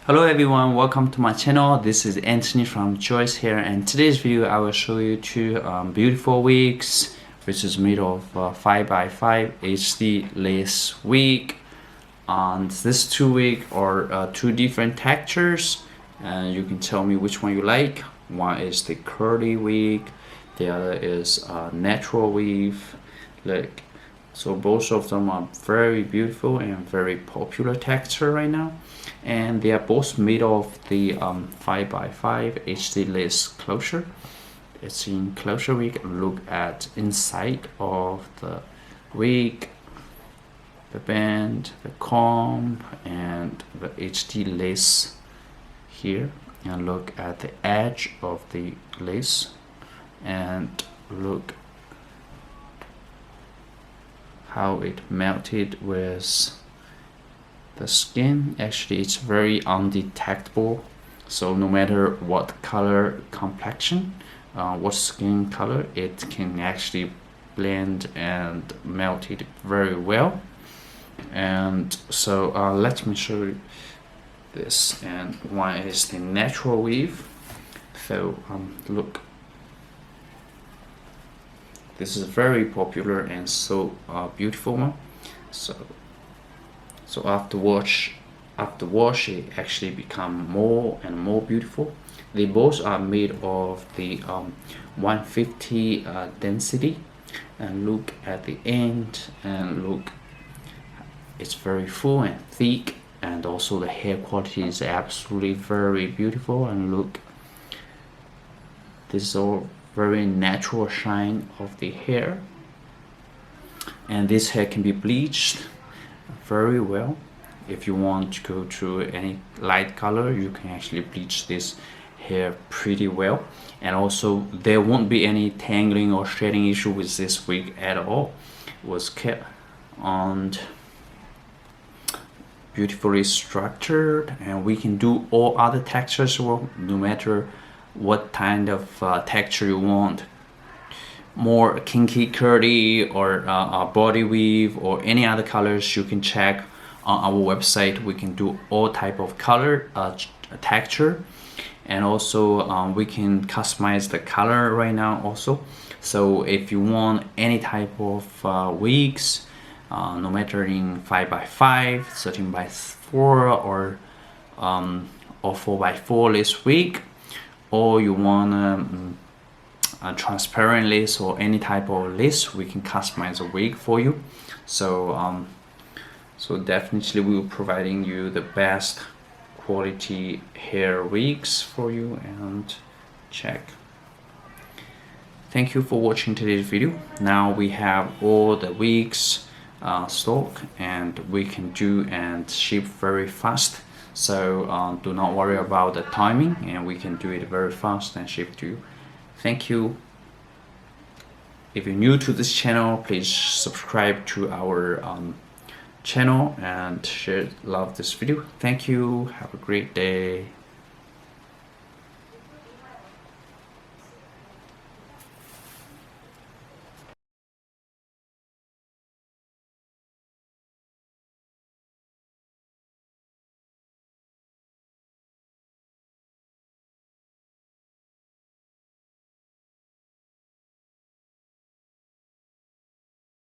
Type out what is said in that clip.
Hello everyone, welcome to my channel. This is Anthony from Joice Hair, and today's video I will show you two beautiful wigs which is made of 5x5 HD lace wig. And these two wigs are two different textures, and you can tell me which one you like. One is the curly wig, the other is natural weave. Look, so both of them are very beautiful and very popular texture right now, and they are both made of the 5x5 HD lace closure. It's in closure wig. Look at inside of the wig, the band, the comb, and the HD lace here, and look at the edge of the lace, and look how it melted with the skin. Actually, it's very undetectable, so no matter what color complexion, what skin color, it can actually blend and melt it very well. And so let me show you this. And one is the natural weave. So look, this is very popular and so beautiful one. So after wash it actually become more and more beautiful. They both are made of the 150 density, and look at the end, and look, it's very full and thick, and also the hair quality is absolutely very beautiful. And look, this is all very natural shine of the hair, and this hair can be bleached very well. If you want to go to any light color, you can actually bleach this hair pretty well, and also there won't be any tangling or shedding issue with this wig at all. It was kept and beautifully structured, and we can do all other textures well, no matter what kind of texture you want. More kinky curly or body weave or any other colors, you can check on our website. We can do all type of color texture, and also we can customize the color right now also. So if you want any type of wigs, no matter in 5x5, 13x4, or 4x4 lace wig, or you want a transparent lace or any type of lace, we can customize a wig for you. So so definitely we will providing you the best quality hair wigs for you. And check. Thank you for watching today's video. Now we have all the wigs stock, and we can do and ship very fast. So do not worry about the timing, and we can do it very fast and ship to you. Thank you. If you're new to this channel, please subscribe to our channel and share, love this video. Thank you. Have a great day.